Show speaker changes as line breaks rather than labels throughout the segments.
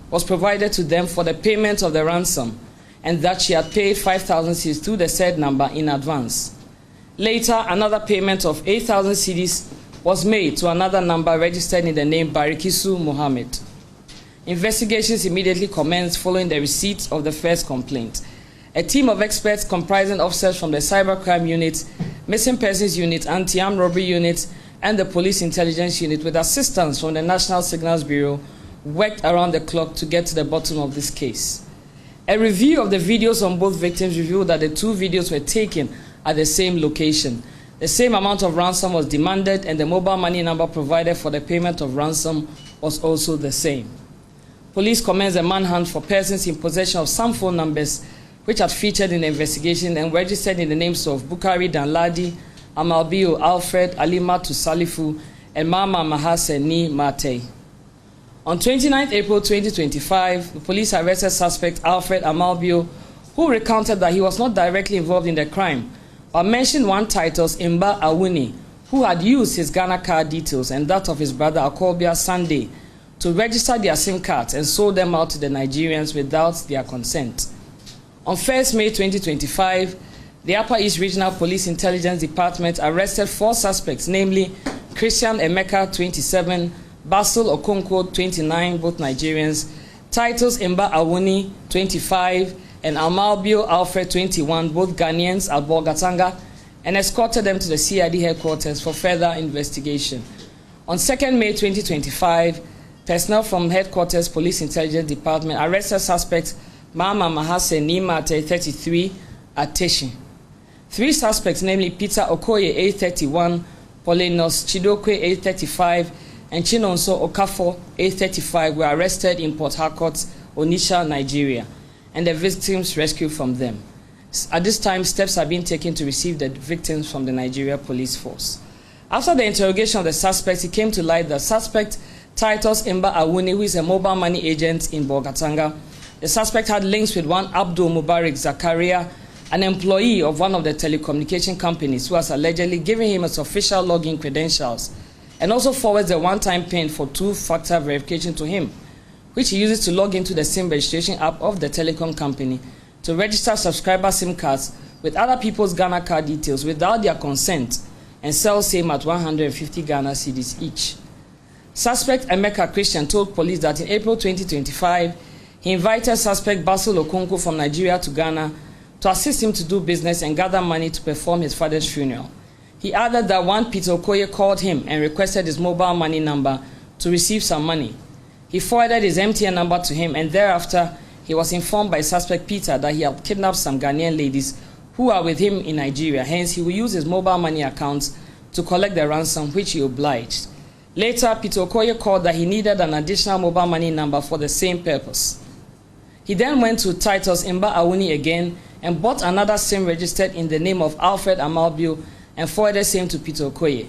was provided to them for the payment of the ransom, and that she had paid 5,000 cedis to the said number in advance. Later, another payment of 8,000 cedis was made to another number registered in the name Barikisu Mohammed. Investigations immediately commenced following the receipt of the first complaint. A team of experts comprising officers from the Cybercrime Unit, Missing Persons Unit, Anti-Armed Robbery Unit, and the Police Intelligence Unit, with assistance from the National Signals Bureau, worked around the clock to get to the bottom of this case. A review of the videos on both victims revealed that the two videos were taken at the same location. The same amount of ransom was demanded, and the mobile money number provided for the payment of ransom was also the same. Police commenced a manhunt for persons in possession of some phone numbers which had featured in the investigation and registered in the names of Bukari Danladi, Amalbio Alfred, Alimatu Salifu, and Mama Mahaseni Mate. On 29 April 2025, the police arrested suspect Alfred Amalbio, who recounted that he was not directly involved in the crime, but mentioned one Titus Imba Awuni, who had used his Ghana card details and that of his brother Akobia Sunday to register their SIM cards and sold them out to the Nigerians without their consent. On 1st May 2025, the Upper East Regional Police Intelligence Department arrested 4 suspects, namely Christian Emeka, 27, Basil Okonkwo, 29, both Nigerians, Titus Imba Awuni, 25, and Amalbio Alfred, 21, both Ghanaians, at Bolgatanga, and escorted them to the CID headquarters for further investigation. On 2nd May 2025, personnel from Headquarters Police Intelligence Department arrested suspect Mama Mahase Nimate, 33, at Teshi. 3 suspects, namely Peter Okoye, age 31, Polinos Chidokwe, age 35, and Chinonso Okafo, age 35, were arrested in Port Harcourt, Onitsha, Nigeria, and the victims rescued from them. At this time, steps are being taken to receive the victims from the Nigeria Police Force. After the interrogation of the suspects, it came to light that suspect Titus Imba Awuni, who is a mobile money agent in Bolgatanga, the suspect had links with one Abdul Mubarak Zakaria, an employee of one of the telecommunication companies, who has allegedly given him his official login credentials, and also forwards a one-time PIN for 2-factor verification to him, which he uses to log into the SIM registration app of the telecom company to register subscriber SIM cards with other people's Ghana card details without their consent, and sell same at 150 Ghana cedis each. Suspect Emeka Christian told police that in April 2025, he invited suspect Basil Okonkwo from Nigeria to Ghana to assist him to do business and gather money to perform his father's funeral. He added that one Peter Okoye called him and requested his mobile money number to receive some money. He forwarded his MTN number to him, and thereafter he was informed by suspect Peter that he had kidnapped some Ghanaian ladies who are with him in Nigeria. Hence, he will use his mobile money accounts to collect the ransom, which he obliged. Later, Peter Okoye called that he needed an additional mobile money number for the same purpose. He then went to Titus Imba Awuni again and bought another SIM registered in the name of Alfred Amalbio and forwarded same to Peter Okoye.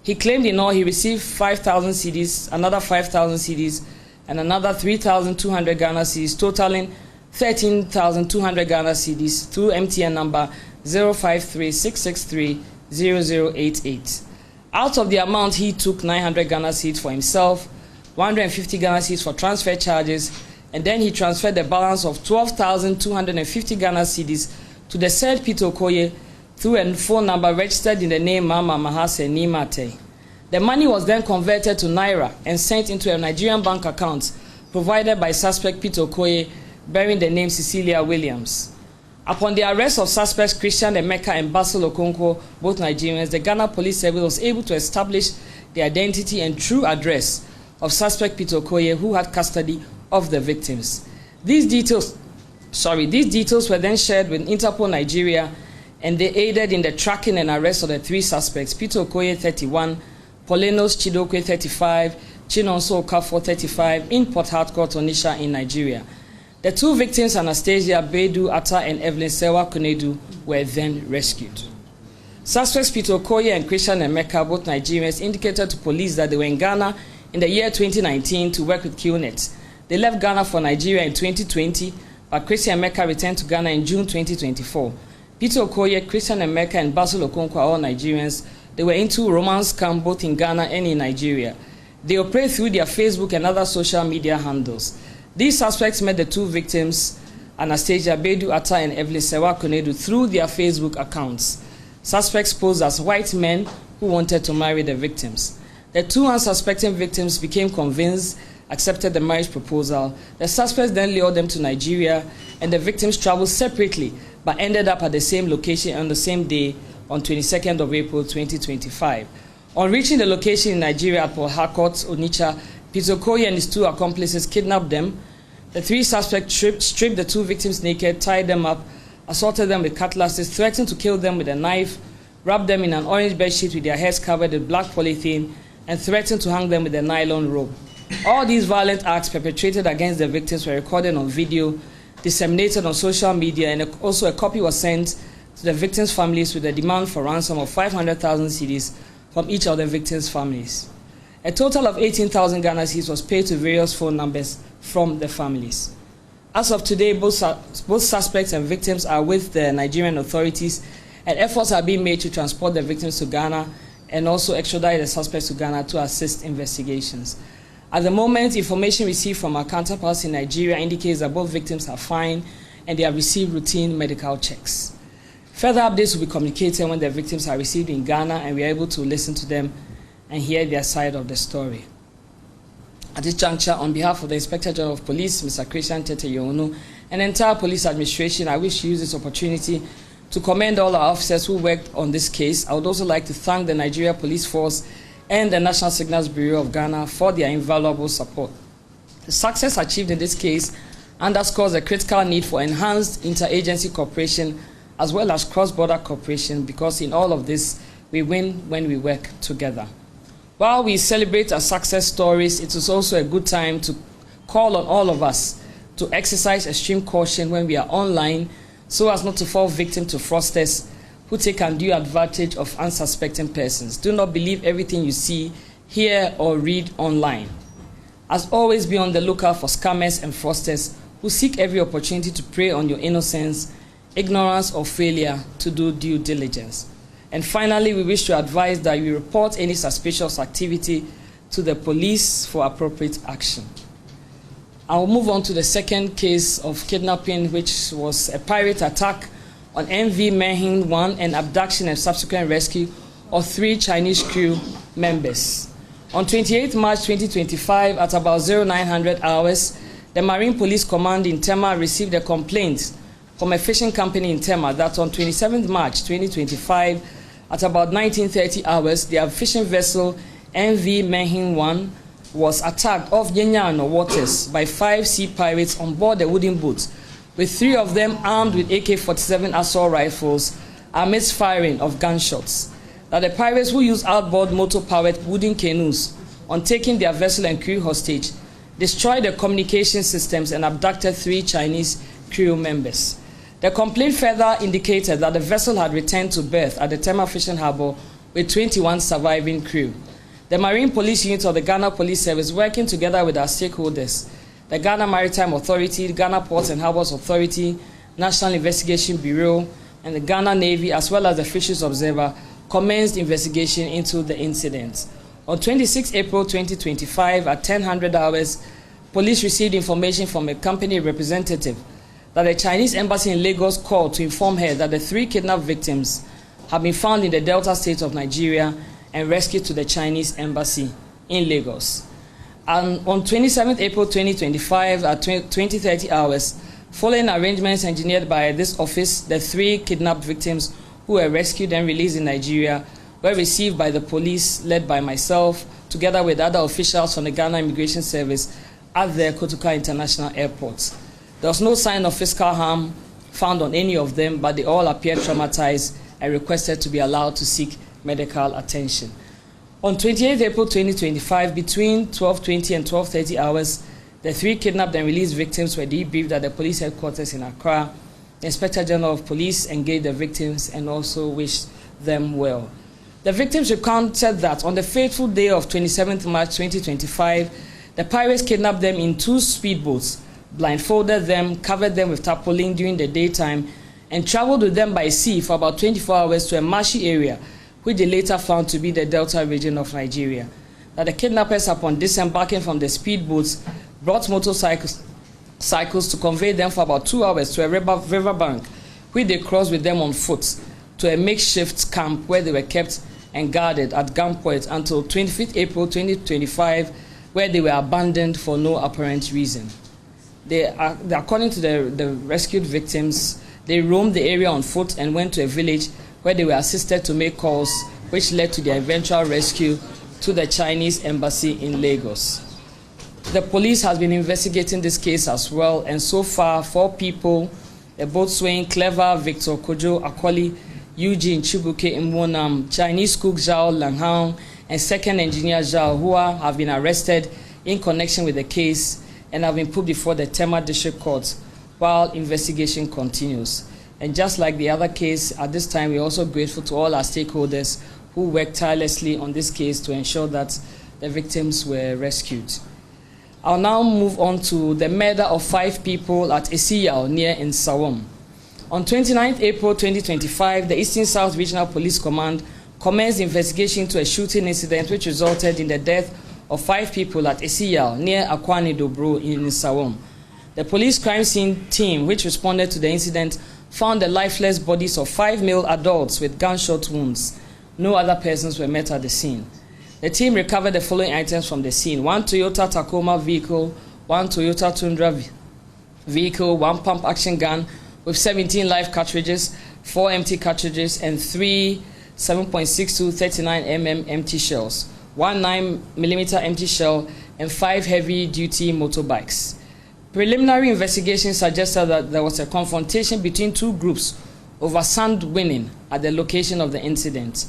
He claimed in all he received 5,000 cedis, another 5,000 cedis, and another 3,200 Ghana cedis, totaling 13,200 Ghana cedis through MTN number 053-663-0088. Out of the amount, he took 900 Ghana cedis for himself, 150 Ghana cedis for transfer charges, and then he transferred the balance of 12,250 Ghana cedis to the said Peter Okoye through a phone number registered in the name Mama Mahase Nimate. The money was then converted to Naira and sent into a Nigerian bank account provided by suspect Peter Okoye, bearing the name Cecilia Williams. Upon the arrest of suspects Christian Emeka and Basil Okonkwo, both Nigerians, the Ghana Police Service was able to establish the identity and true address of suspect Peter Okoye, who had custody of the victims. These details were then shared with Interpol Nigeria, and they aided in the tracking and arrest of the 3 suspects, Peter Okoye, 31, Polinos Chidokwe, 35, Chinonso Okafo, 35, in Port Harcourt, Onitsha, in Nigeria. The 2 victims, Anastasia Bedu Atta and Evelyn Sewa Kunedu, were then rescued. Suspects Peter Okoye and Christian Emeka, both Nigerians, indicated to police that they were in Ghana in the year 2019 to work with QNet. They left Ghana for Nigeria in 2020, but Christian Emeka returned to Ghana in June 2024. Peter Okoye, Christian Emeka, and Basil Okonkwo are all Nigerians. They were into romance camp both in Ghana and in Nigeria. They operate through their Facebook and other social media handles. These suspects met the two victims, Anastasia Bedu Atta and Evelyn Sewa Konedu, through their Facebook accounts. Suspects posed as white men who wanted to marry the victims. The two unsuspecting victims became convinced, accepted the marriage proposal. The suspects then lured them to Nigeria, and the victims traveled separately but ended up at the same location on the same day on 22nd of April 2025. On reaching the location in Nigeria at Port Harcourt, Onitsha, Peter Okoye and his two accomplices kidnapped them. The three suspects stripped the two victims naked, tied them up, assaulted them with cutlasses, threatened to kill them with a knife, wrapped them in an orange bedsheet with their heads covered with black polythene, and threatened to hang them with a nylon rope. All these violent acts perpetrated against the victims were recorded on video, disseminated on social media, and also a copy was sent to the victims' families with a demand for ransom of 500,000 cedis from each of the victims' families. A total of 18,000 Ghana cedis was paid to various phone numbers from the families. As of today, both suspects and victims are with the Nigerian authorities, and efforts are being made to transport the victims to Ghana and also extradite the suspects to Ghana to assist investigations. At the moment, information received from our counterparts in Nigeria indicates that both victims are fine and they have received routine medical checks. Further updates will be communicated when the victims are received in Ghana and we are able to listen to them and hear their side of the story. At this juncture, on behalf of the Inspector General of Police, Mr. Christian Tete Younu, and the entire police administration, I wish to use this opportunity to commend all our officers who worked on this case. I would also like to thank the Nigeria Police Force and the National Signals Bureau of Ghana for their invaluable support. The success achieved in this case underscores the critical need for enhanced interagency cooperation as well as cross-border cooperation, because in all of this, we win when we work together. While we celebrate our success stories, it is also a good time to call on all of us to exercise extreme caution when we are online so as not to fall victim to fraudsters who take undue advantage of unsuspecting persons. Do not believe everything you see, hear, or read online. As always, be on the lookout for scammers and fraudsters who seek every opportunity to prey on your innocence, ignorance, or failure to do due diligence. And finally, we wish to advise that you report any suspicious activity to the police for appropriate action. I will move on to the second case of kidnapping, which was a pirate attack on MV Mehin 1 and abduction and subsequent rescue of 3 Chinese crew members. On 28 March 2025, at about 0900 hours, the Marine Police Command in Tema received a complaint from a fishing company in Tema that on 27 March 2025, at about 1930 hours, their fishing vessel MV Mehin 1 was attacked off Yenyano waters by 5 sea pirates on board a wooden boat, with 3 of them armed with AK-47 assault rifles amidst firing of gunshots. That the pirates, who used outboard motor-powered wooden canoes on taking their vessel and crew hostage, destroyed the communication systems and abducted 3 Chinese crew members. The complaint further indicated that the vessel had returned to berth at the Tema Fishing Harbour with 21 surviving crew. The Marine Police Unit of the Ghana Police Service, working together with our stakeholders, the Ghana Maritime Authority, the Ghana Ports and Harbours Authority, National Investigation Bureau, and the Ghana Navy, as well as the Fisheries Observer, commenced investigation into the incident. On 26 April 2025, at 1000 hours, police received information from a company representative that the Chinese embassy in Lagos called to inform her that the 3 kidnapped victims have been found in the Delta State of Nigeria and rescued to the Chinese embassy in Lagos. And on 27 April 2025 at 2030 hours, following arrangements engineered by this office, the 3 kidnapped victims who were rescued and released in Nigeria were received by the police, led by myself, together with other officials from the Ghana Immigration Service at the Kotoka International Airport. There was no sign of physical harm found on any of them, but they all appeared traumatized and requested to be allowed to seek medical attention. On 28 April 2025, between 12:20 and 12:30 hours, the 3 kidnapped and released victims were debriefed at the police headquarters in Accra. The Inspector General of Police engaged the victims and also wished them well. The victims recounted that on the fateful day of 27 March 2025, the pirates kidnapped them in 2 speedboats, blindfolded them, covered them with tarpaulin during the daytime, and traveled with them by sea for about 24 hours to a marshy area, which they later found to be the Delta region of Nigeria. That the kidnappers, upon disembarking from the speedboats, brought motorcycles cycles to convey them for about 2 hours to a river bank, which they crossed with them on foot to a makeshift camp where they were kept and guarded at gunpoint until 25th April 2025, where they were abandoned for no apparent reason. According to the rescued victims, they roamed the area on foot and went to a village where they were assisted to make calls, which led to their eventual rescue to the Chinese embassy in Lagos. The police has been investigating this case as well, and so far 4 people, the boatswain Clever Victor Kojo Akwali, Eugene Chibuke Mwonam, Chinese cook Zhao Langhang, and second engineer Zhao Hua have been arrested in connection with the case and have been put before the Tema District Court while investigation continues. And just like the other case, at this time we're also grateful to all our stakeholders who worked tirelessly on this case to ensure that the victims were rescued. I'll now move on to the murder of 5 people at Esiyao near Nsawam. On 29th April 2025, the Eastern South Regional Police Command commenced investigation into a shooting incident which resulted in the death of 5 people at Esiyao near Akwani Dobro in Nsawam. The police crime scene team, which responded to the incident, found the lifeless bodies of 5 male adults with gunshot wounds. No other persons were met at the scene. The team recovered the following items from the scene: 1 Toyota Tacoma vehicle, 1 Toyota Tundra vehicle, 1 pump action gun with 17 live cartridges, 4 empty cartridges, and 3 7.62 39mm empty shells, 1 9mm empty shell, and 5 heavy-duty motorbikes. Preliminary investigation suggested that there was a confrontation between 2 groups over sand winning at the location of the incident.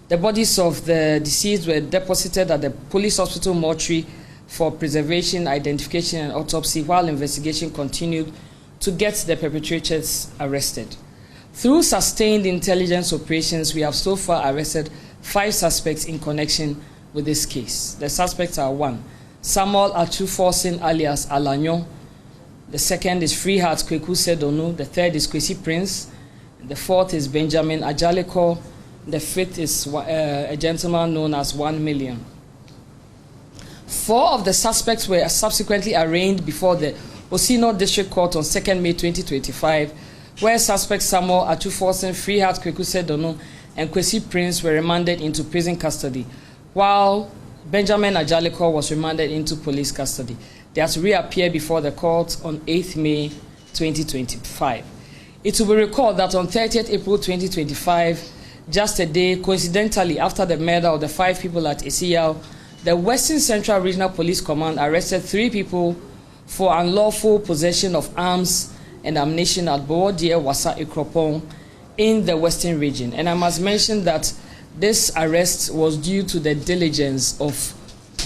The bodies of the deceased were deposited at the police hospital mortuary for preservation, identification, and autopsy while investigation continued to get the perpetrators arrested. Through sustained intelligence operations, we have so far arrested 5 suspects in connection with this case. The suspects are: 1 Samuel Achuforsin alias Alanyo. The second is Freeheart Kweku Sedonu. The third is Kwesi Prince. The fourth is Benjamin Ajaleko. The 5th is a gentleman known as 1 Million. 4 of the suspects were subsequently arraigned before the Osino District Court on 2nd May 2025, where suspects Samuel Achuforsin, Freeheart Kweku Sedonu, and Kwesi Prince were remanded into prison custody, while Benjamin Ajaleko was remanded into police custody. They are to reappear before the court on 8th May 2025. It will be recalled that on 30th April 2025, just a day coincidentally after the murder of the 5 people at Esiyao, the Western Central Regional Police Command arrested 3 people for unlawful possession of arms and ammunition at Boodie Wasa Ikropong in the Western region. And I must mention that this arrest was due to the diligence of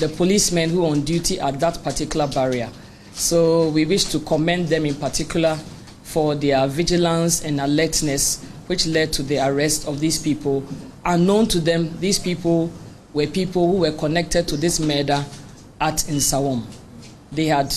the policemen who were on duty at that particular barrier. So we wish to commend them in particular for their vigilance and alertness, which led to the arrest of these people. Unknown to them, these people were people who were connected to this murder at Nsawam. They had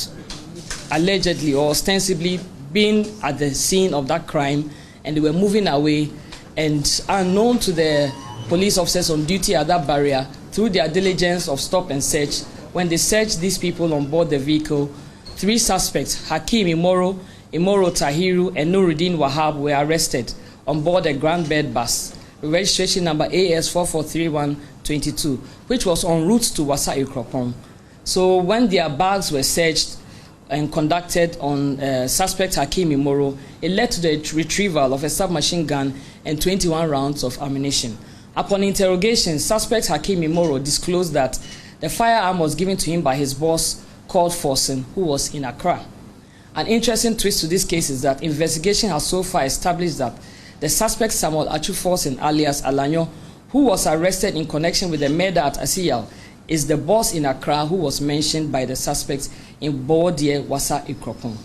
allegedly or ostensibly been at the scene of that crime, and they were moving away, and unknown to the police officers on duty at that barrier, through their diligence of stop and search, when they searched these people on board the vehicle, 3 suspects, Hakim Imoro Tahiru, and Nuruddin Wahab, were arrested on board a Grand Bed bus, registration number AS443122, which was en route to Wasa Ikropong. So when their bags were searched and conducted on suspect Hakim Imoro, it led to the retrieval of a submachine gun and 21 rounds of ammunition. Upon interrogation, suspect Hakim Imoro disclosed that the firearm was given to him by his boss called Forsen, who was in Accra. An interesting twist to this case is that investigation has so far established that the suspect Samuel Achuforsin alias Alanyo, who was arrested in connection with the murder at Esiyao, is the boss in Accra who was mentioned by the suspects in Boodie Wasa Ikropong.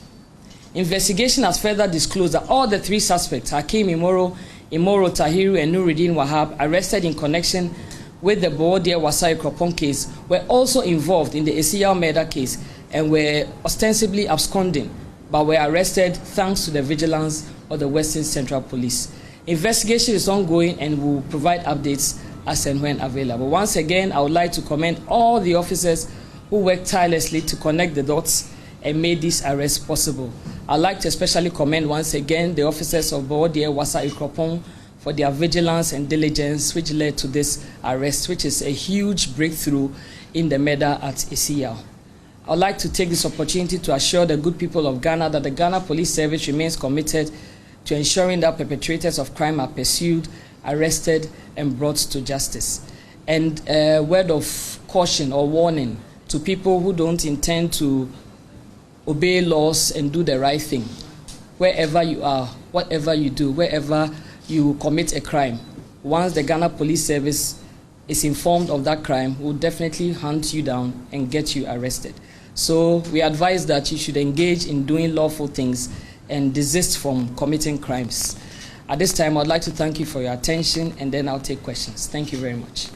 Investigation has further disclosed that all the 3 suspects, Hakim Imoro Tahiru, and Nuruddin Wahab, arrested in connection with the Boodie Wasa Ikropong case, were also involved in the Esiyao murder case and were ostensibly absconding, but were arrested thanks to the vigilance of the Western Central Police. Investigation is ongoing and will provide updates as and when available. Once again, I would like to commend all the officers who worked tirelessly to connect the dots and made this arrest possible. I'd like to especially commend once again the officers of Bawodie Wasa Ikropong for their vigilance and diligence which led to this arrest, which is a huge breakthrough in the murder at Isiyao. I'd like to take this opportunity to assure the good people of Ghana that the Ghana Police Service remains committed to ensuring that perpetrators of crime are pursued, arrested, and brought to justice. And a word of caution or warning to people who don't intend to obey laws and do the right thing. Wherever you are, whatever you do, wherever you commit a crime, once the Ghana Police Service is informed of that crime, will definitely hunt you down and get you arrested. So we advise that you should engage in doing lawful things and desist from committing crimes. At this time, I'd like to thank you for your attention, and then I'll take questions. Thank you very much.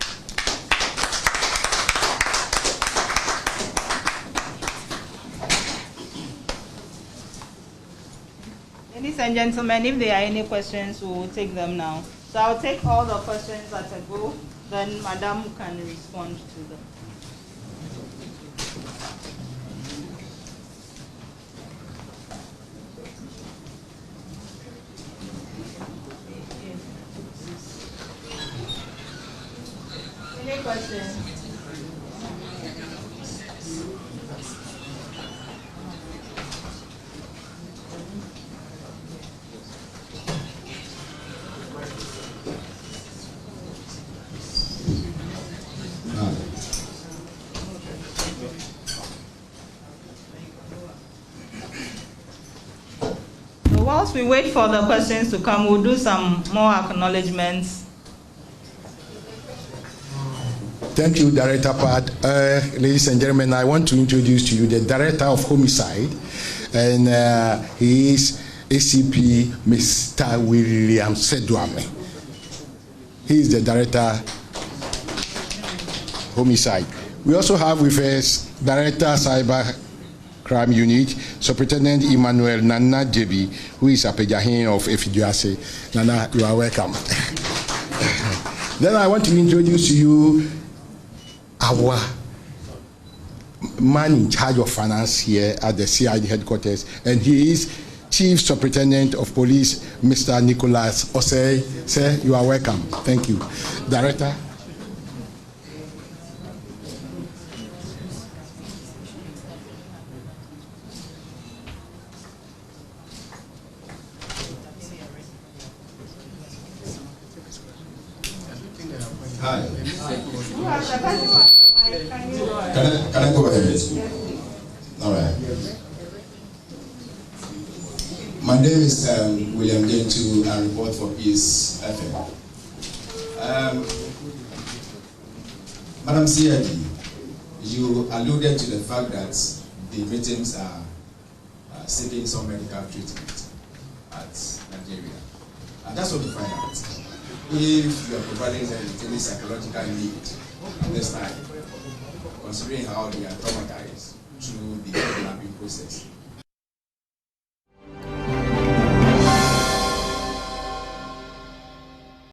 Ladies and gentlemen, if there are any questions, we will take them now. So I'll take all the questions at a go, then Madam can respond to them. Any questions? Whilst we wait for the questions to come, we'll do some more acknowledgements.
Thank you, Director Pat. Ladies and gentlemen, I want to introduce to you the Director of Homicide, and he is ACP Mr. William Sedwame. He is the Director Homicide. We also have with us Director Cyber Crime Unit, Superintendent Emmanuel Nana Jebi, who is a Pejahin of Efiduase. Nana, you are welcome. Then I want to introduce to you our man in charge of finance here at the CID headquarters, and he is Chief Superintendent of Police, Mr. Nicholas Osei. Sir, you are welcome. Thank you. Director.
Hi. Can I go ahead? All right. My name is William Gentu. I report for Peace FM. Madam CID, you alluded to the fact that the victims are seeking some medical treatment at Nigeria. I just want to find out if you are providing them with any psychological need at this time, considering how they are traumatized through the kidnapping process.